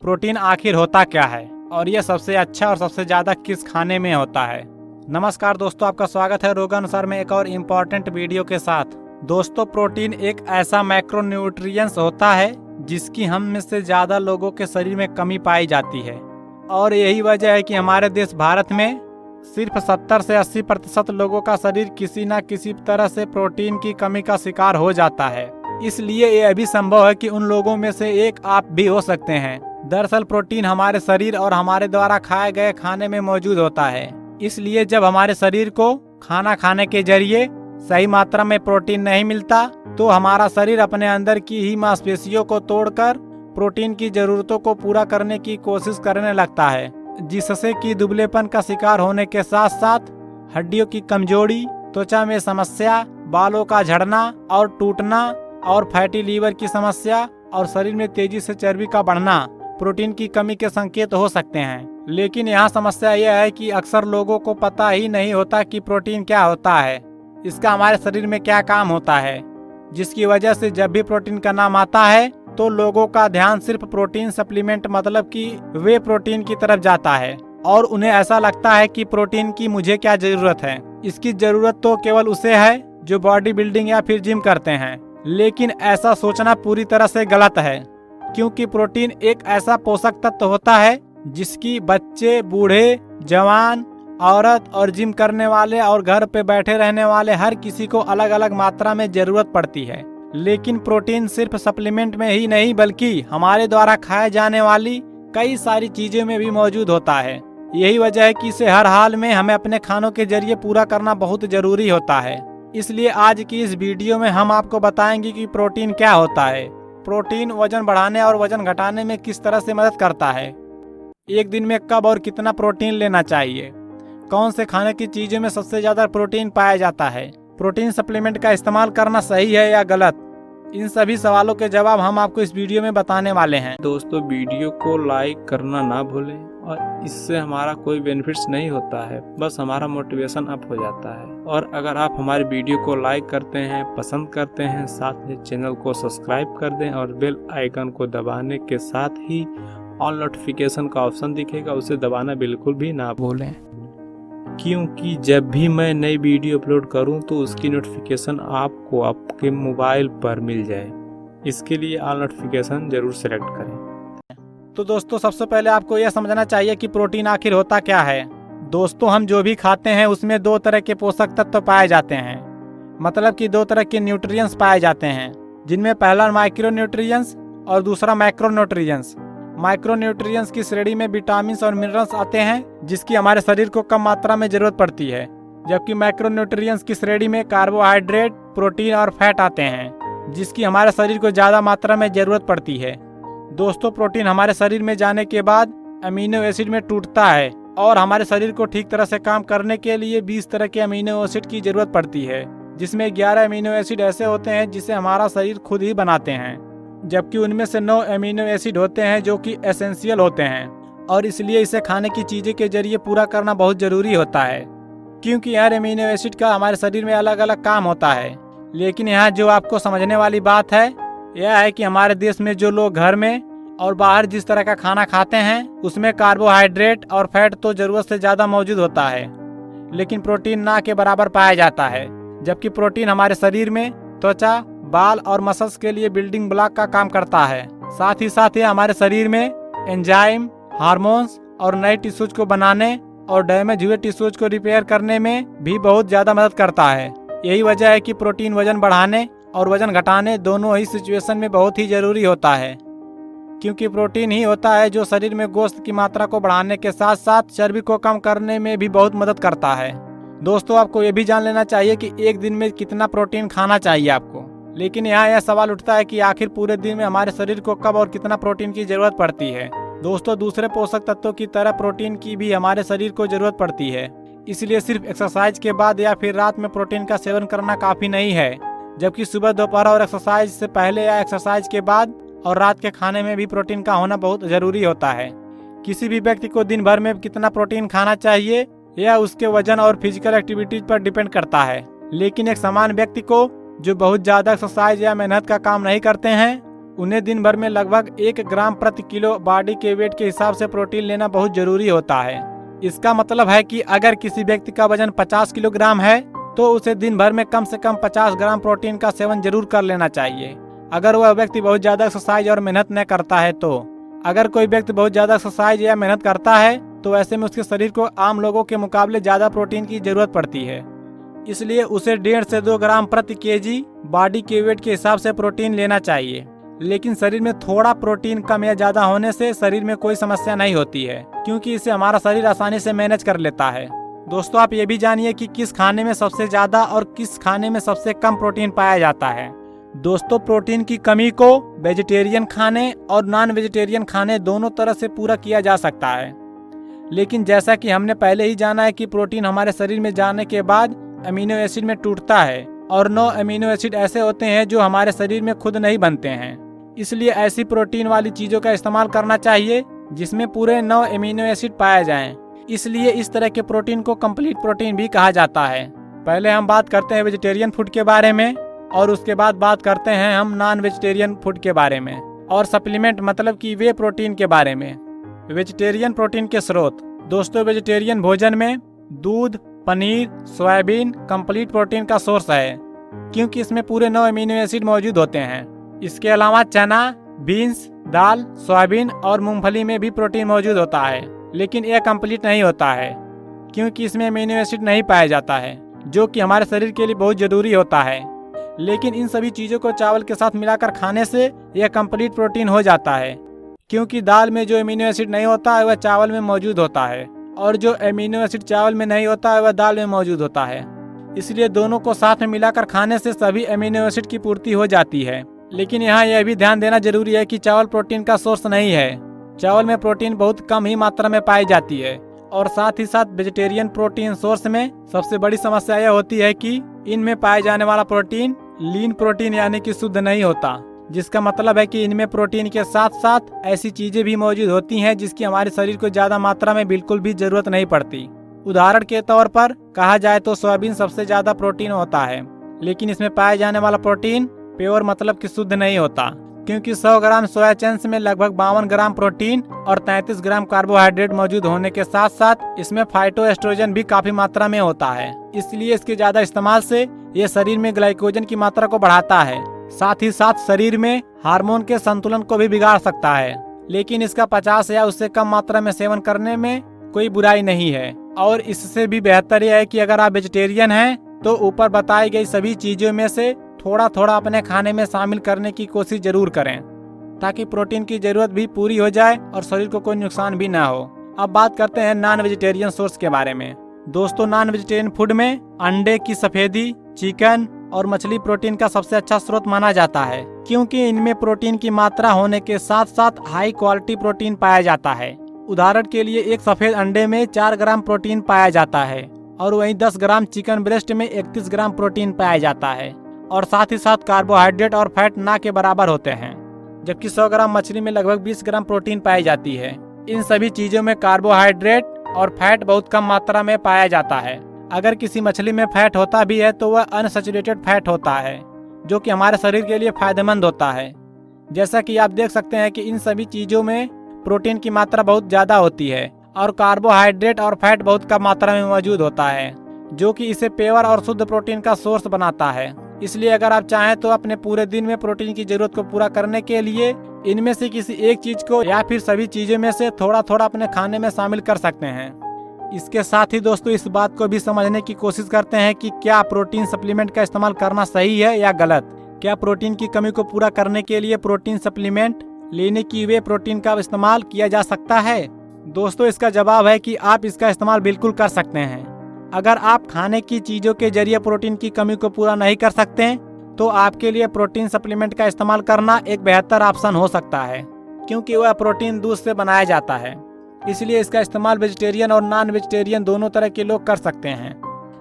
Protein आखिर होता क्या है और ये सबसे अच्छा और सबसे ज़्यादा किस खाने में होता है। नमस्कार दोस्तों, आपका स्वागत है रोग अनुसार में एक और इम्पॉर्टेंट वीडियो के साथ। दोस्तों, प्रोटीन एक ऐसा मैक्रोन्यूट्रिएंट्स होता है जिसकी हम में से ज़्यादा लोगों के शरीर में कमी पाई जाती है और यही वजह है कि हमारे देश भारत में सिर्फ 70 से 80% लोगों का शरीर किसी न किसी तरह से प्रोटीन की कमी का शिकार हो जाता है। इसलिए यह भी संभव है कि उन लोगों में से एक आप भी हो सकते हैं। दरअसल प्रोटीन हमारे शरीर और हमारे द्वारा खाए गए खाने में मौजूद होता है। इसलिए जब हमारे शरीर को खाना खाने के जरिए सही मात्रा में प्रोटीन नहीं मिलता तो हमारा शरीर अपने अंदर की ही मांसपेशियों को तोड़कर प्रोटीन की जरूरतों को पूरा करने की कोशिश करने लगता है, जिससे कि दुबलेपन का शिकार होने के साथ साथ हड्डियों की कमजोरी, त्वचा में समस्या, बालों का झड़ना और टूटना और फैटी लीवर की समस्या और शरीर में तेजी से चर्बी का बढ़ना प्रोटीन की कमी के संकेत हो सकते हैं। लेकिन यहाँ समस्या यह है कि अक्सर लोगों को पता ही नहीं होता कि प्रोटीन क्या होता है, इसका हमारे शरीर में क्या काम होता है, जिसकी वजह से जब भी प्रोटीन का नाम आता है तो लोगों का ध्यान सिर्फ प्रोटीन सप्लीमेंट मतलब कि वे प्रोटीन की तरफ जाता है और उन्हें ऐसा लगता है कि प्रोटीन की मुझे क्या जरूरत है। इसकी जरूरत तो केवल उसे है जो बॉडी बिल्डिंग या फिर जिम करते हैं। लेकिन ऐसा सोचना पूरी तरह से गलत है, क्योंकि प्रोटीन एक ऐसा पोषक तत्व होता है जिसकी बच्चे, बूढ़े, जवान, औरत और जिम करने वाले और घर पे बैठे रहने वाले हर किसी को अलग अलग मात्रा में जरूरत पड़ती है। लेकिन प्रोटीन सिर्फ सप्लीमेंट में ही नहीं बल्कि हमारे द्वारा खाए जाने वाली कई सारी चीजों में भी मौजूद होता है। यही वजह है कि इसे हर हाल में हमें अपने खानों के जरिए पूरा करना बहुत जरूरी होता है। इसलिए आज की इस वीडियो में हम आपको बताएंगे कि प्रोटीन क्या होता है, प्रोटीन वजन बढ़ाने और वजन घटाने में किस तरह से मदद करता है, एक दिन में कब और कितना प्रोटीन लेना चाहिए, कौन से खाने की चीजों में सबसे ज्यादा प्रोटीन पाया जाता है, प्रोटीन सप्लीमेंट का इस्तेमाल करना सही है या गलत, इन सभी सवालों के जवाब हम आपको इस वीडियो में बताने वाले हैं। दोस्तों, वीडियो को लाइक करना ना भूलें और इससे हमारा कोई बेनिफिट्स नहीं होता है, बस हमारा मोटिवेशन अप हो जाता है। और अगर आप हमारी वीडियो को लाइक करते हैं, पसंद करते हैं, साथ ही चैनल को सब्सक्राइब कर दें और बेल आइकन को दबाने के साथ ही ऑल नोटिफिकेशन का ऑप्शन दिखेगा, उसे दबाना बिल्कुल भी ना भूलें, क्योंकि जब भी मैं नई वीडियो अपलोड करूं तो उसकी नोटिफिकेशन आपको आपके मोबाइल पर मिल जाए। इसके लिए ऑल नोटिफिकेशन जरूर सेलेक्ट करें। तो दोस्तों, सबसे पहले आपको यह समझना चाहिए कि प्रोटीन आखिर होता क्या है। दोस्तों, हम जो भी खाते हैं उसमें दो तरह के पोषक तत्व पाए जाते हैं, मतलब कि दो तरह के न्यूट्रिएंट्स पाए जाते हैं, जिनमें पहला माइक्रो न्यूट्रिएंट्स और दूसरा मैक्रो न्यूट्रिएंट्स। माइक्रो न्यूट्रिएंट्स की श्रेणी में विटामिन और मिनरल्स आते हैं जिसकी हमारे शरीर को कम मात्रा में जरूरत पड़ती है, जबकि मैक्रो न्यूट्रिएंट्स की श्रेणी में कार्बोहाइड्रेट, प्रोटीन और फैट आते हैं जिसकी हमारे शरीर को ज्यादा मात्रा में जरूरत पड़ती है। दोस्तों, प्रोटीन हमारे शरीर में जाने के बाद अमीनो एसिड में टूटता है और हमारे शरीर को ठीक तरह से काम करने के लिए 20 तरह के अमीनो एसिड की जरूरत पड़ती है, जिसमें 11 अमीनो एसिड ऐसे होते हैं जिसे हमारा शरीर खुद ही बनाते हैं, जबकि उनमें से 9 अमीनो एसिड होते हैं जो कि एसेंशियल होते हैं और इसलिए इसे खाने की चीज़ों के जरिए पूरा करना बहुत ज़रूरी होता है, क्योंकि हर अमीनो एसिड का हमारे शरीर में अलग अलग काम होता है। लेकिन यहाँ जो आपको समझने वाली बात है यह है कि हमारे देश में जो लोग घर में और बाहर जिस तरह का खाना खाते हैं उसमें कार्बोहाइड्रेट और फैट तो जरूरत से ज़्यादा मौजूद होता है, लेकिन प्रोटीन ना के बराबर पाया जाता है। जबकि प्रोटीन हमारे शरीर में त्वचा, बाल और मसल्स के लिए बिल्डिंग ब्लॉक का काम करता है। साथ ही हमारे शरीर में एंजाइम, हार्मोन्स और नए टिश्यूज को बनाने और डैमेज हुए टिश्यूज को रिपेयर करने में भी बहुत ज्यादा मदद करता है। यही वजह है कि प्रोटीन वजन बढ़ाने और वजन घटाने दोनों ही सिचुएशन में बहुत ही जरूरी होता है, क्योंकि प्रोटीन ही होता है जो शरीर में गोश्त की मात्रा को बढ़ाने के साथ साथ चर्बी को कम करने में भी बहुत मदद करता है। दोस्तों, आपको ये भी जान लेना चाहिए कि एक दिन में कितना प्रोटीन खाना चाहिए आपको। लेकिन यहाँ यह सवाल उठता है कि आखिर पूरे दिन में हमारे शरीर को कब और कितना प्रोटीन की जरूरत पड़ती है। दोस्तों, दूसरे पोषक तत्वों की तरह प्रोटीन की भी हमारे शरीर को जरूरत पड़ती है, इसलिए सिर्फ एक्सरसाइज के बाद या फिर रात में प्रोटीन का सेवन करना काफी नहीं है, जबकि सुबह, दोपहर और एक्सरसाइज से पहले या एक्सरसाइज के बाद और रात के खाने में भी प्रोटीन का होना बहुत जरूरी होता है। किसी भी व्यक्ति को दिन भर में कितना प्रोटीन खाना चाहिए यह उसके वजन और फिजिकल एक्टिविटीज पर डिपेंड करता है। लेकिन एक समान व्यक्ति को जो बहुत ज्यादा एक्सरसाइज या मेहनत का काम नहीं करते हैं उन्हें दिन भर में लगभग 1 ग्राम प्रति किलो बॉडी के वेट के हिसाब से प्रोटीन लेना बहुत जरूरी होता है। इसका मतलब है कि अगर किसी व्यक्ति का वजन 50 किलोग्राम है तो उसे दिन भर में कम से कम 50 ग्राम प्रोटीन का सेवन जरूर कर लेना चाहिए। अगर वह व्यक्ति बहुत ज्यादा एक्सरसाइज और मेहनत न करता है तो अगर कोई व्यक्ति बहुत ज्यादा एक्सरसाइज या मेहनत करता है तो ऐसे में उसके शरीर को आम लोगों के मुकाबले ज्यादा प्रोटीन की जरूरत पड़ती है। इसलिए उसे 1.5 से 2 ग्राम प्रति केजी बॉडी के वेट के हिसाब से प्रोटीन लेना चाहिए। लेकिन शरीर में थोड़ा प्रोटीन कम या ज्यादा होने से शरीर में कोई समस्या नहीं होती है, क्योंकि इसे हमारा शरीर आसानी से मैनेज कर लेता है। दोस्तों, आप ये भी जानिए कि किस खाने में सबसे ज्यादा और किस खाने में सबसे कम प्रोटीन पाया जाता है। दोस्तों, प्रोटीन की कमी को वेजिटेरियन खाने और नॉन वेजिटेरियन खाने दोनों तरह से पूरा किया जा सकता है। लेकिन जैसा कि हमने पहले ही जाना है कि प्रोटीन हमारे शरीर में जाने के बाद अमीनो एसिड में टूटता है और 9 अमीनो एसिड ऐसे होते हैं जो हमारे शरीर में खुद नहीं बनते हैं। इसलिए ऐसी प्रोटीन वाली चीजों का इस्तेमाल करना चाहिए जिसमें पूरे 9 अमीनो एसिड पाए जाएं। इसलिए इस तरह के प्रोटीन को कंप्लीट प्रोटीन भी कहा जाता है। पहले हम बात करते हैं वेजिटेरियन फूड के बारे में और उसके बाद बात करते हैं हम नॉन वेजिटेरियन फूड के बारे में और सप्लीमेंट मतलब कि वे प्रोटीन के बारे में। वेजिटेरियन प्रोटीन के स्रोत। दोस्तों, वेजिटेरियन भोजन में दूध, पनीर, सोयाबीन कंप्लीट प्रोटीन का सोर्स है, क्योंकि इसमें पूरे 9 अमीनो एसिड मौजूद होते हैं। इसके अलावा चना, बीन्स, दाल, सोयाबीन और मूंगफली में भी प्रोटीन मौजूद होता है, लेकिन यह कंप्लीट नहीं होता है क्योंकि इसमें अमीनो एसिड नहीं पाया जाता है, जो कि हमारे शरीर के लिए बहुत जरूरी होता है। लेकिन इन सभी चीज़ों को चावल के साथ मिलाकर खाने से यह कंप्लीट प्रोटीन हो जाता है, क्योंकि दाल में जो अमीनो एसिड नहीं होता है वह चावल में मौजूद होता है और जो अमीनो एसिड चावल में नहीं होता है वह दाल में मौजूद होता है। इसलिए दोनों को साथ में मिलाकर खाने से सभी अमीनो एसिड की पूर्ति हो जाती है। लेकिन यहाँ यह भी ध्यान देना जरूरी है कि चावल प्रोटीन का सोर्स नहीं है। चावल में प्रोटीन बहुत कम ही मात्रा में पाई जाती है और साथ ही साथ वेजिटेरियन प्रोटीन सोर्स में सबसे बड़ी समस्या यह होती है कि इनमें पाए जाने वाला प्रोटीन लीन प्रोटीन यानी कि शुद्ध नहीं होता, जिसका मतलब है कि इनमें प्रोटीन के साथ साथ ऐसी चीजें भी मौजूद होती हैं जिसकी हमारे शरीर को ज्यादा मात्रा में बिल्कुल भी जरूरत नहीं पड़ती। उदाहरण के तौर पर कहा जाए तो सोयाबीन सबसे ज्यादा प्रोटीन होता है, लेकिन इसमें पाए जाने वाला प्रोटीन प्योर मतलब कि शुद्ध नहीं होता, क्योंकि 100 ग्राम सोया चंक्स में लगभग 52 ग्राम प्रोटीन और 33 ग्राम कार्बोहाइड्रेट मौजूद होने के साथ साथ इसमें फाइटोएस्ट्रोजन भी काफी मात्रा में होता है। इसलिए इसके ज्यादा इस्तेमाल से ये शरीर में ग्लाइकोजन की मात्रा को बढ़ाता है, साथ ही साथ शरीर में हार्मोन के संतुलन को भी बिगाड़ सकता है। लेकिन इसका 50 या उससे कम मात्रा में सेवन करने में कोई बुराई नहीं है और इससे भी बेहतर यह है कि अगर आप वेजिटेरियन हैं तो ऊपर बताई गई सभी चीजों में से थोड़ा थोड़ा अपने खाने में शामिल करने की कोशिश जरूर करें, ताकि प्रोटीन की जरूरत भी पूरी हो जाए और शरीर को कोई नुकसान भी ना हो। अब बात करते हैं नॉन वेजिटेरियन सोर्स के बारे में। दोस्तों, नॉन वेजिटेरियन फूड में अंडे की सफेदी, चिकन और मछली प्रोटीन का सबसे अच्छा स्रोत माना जाता है, क्योंकि इनमें प्रोटीन की मात्रा होने के साथ साथ हाई क्वालिटी प्रोटीन पाया जाता है। उदाहरण के लिए एक सफेद अंडे में 4 ग्राम प्रोटीन पाया जाता है और वहीं 10 ग्राम चिकन ब्रेस्ट में 31 ग्राम प्रोटीन पाया जाता है और साथ ही साथ कार्बोहाइड्रेट और फैट ना के बराबर होते हैं, जबकि 100 ग्राम मछली में लगभग 20 ग्राम प्रोटीन पाई जाती है। इन सभी चीजों में कार्बोहाइड्रेट और फैट बहुत कम मात्रा में पाया जाता है। अगर किसी मछली में फैट होता भी है तो वह अनसैचुरेटेड फैट होता है, जो कि हमारे शरीर के लिए फायदेमंद होता है। जैसा कि आप देख सकते हैं कि इन सभी चीजों में प्रोटीन की मात्रा बहुत ज्यादा होती है और कार्बोहाइड्रेट और फैट बहुत कम मात्रा में मौजूद होता है, जो कि इसे प्योर और शुद्ध प्रोटीन का सोर्स बनाता है। इसलिए अगर आप चाहें तो अपने पूरे दिन में प्रोटीन की जरूरत को पूरा करने के लिए इनमें से किसी एक चीज को या फिर सभी चीजों में से थोड़ा थोड़ा अपने खाने में शामिल कर सकते हैं। इसके साथ ही दोस्तों इस बात को भी समझने की कोशिश करते हैं कि क्या प्रोटीन सप्लीमेंट का इस्तेमाल करना सही है या गलत। क्या प्रोटीन की कमी को पूरा करने के लिए प्रोटीन सप्लीमेंट लेने की वे प्रोटीन का इस्तेमाल किया जा सकता है? दोस्तों, इसका जवाब है कि आप इसका इस्तेमाल बिल्कुल कर सकते हैं। अगर आप खाने की चीजों के जरिए प्रोटीन की कमी को पूरा नहीं कर सकते तो आपके लिए प्रोटीन सप्लीमेंट का इस्तेमाल करना एक बेहतर ऑप्शन हो सकता है, क्योंकि वह प्रोटीन दूध से बनाया जाता है। इसलिए इसका इस्तेमाल वेजिटेरियन और नॉन वेजिटेरियन दोनों तरह के लोग कर सकते हैं।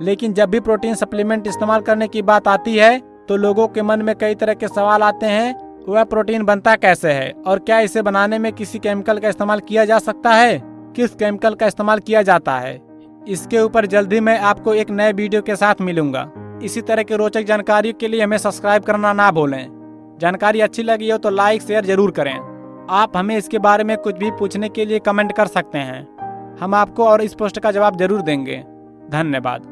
लेकिन जब भी प्रोटीन सप्लीमेंट इस्तेमाल करने की बात आती है तो लोगों के मन में कई तरह के सवाल आते हैं। वह प्रोटीन बनता कैसे है और क्या इसे बनाने में किसी केमिकल का इस्तेमाल किया जा सकता है? किस केमिकल का इस्तेमाल किया जाता है? इसके ऊपर जल्दी मैं आपको एक नए वीडियो के साथ मिलूंगा। इसी तरह के रोचक जानकारी के लिए हमें सब्सक्राइब करना ना भूलें। जानकारी अच्छी लगी हो तो लाइक शेयर जरूर करें। आप हमें इसके बारे में कुछ भी पूछने के लिए कमेंट कर सकते हैं, हम आपको और इस पोस्ट का जवाब जरूर देंगे। धन्यवाद।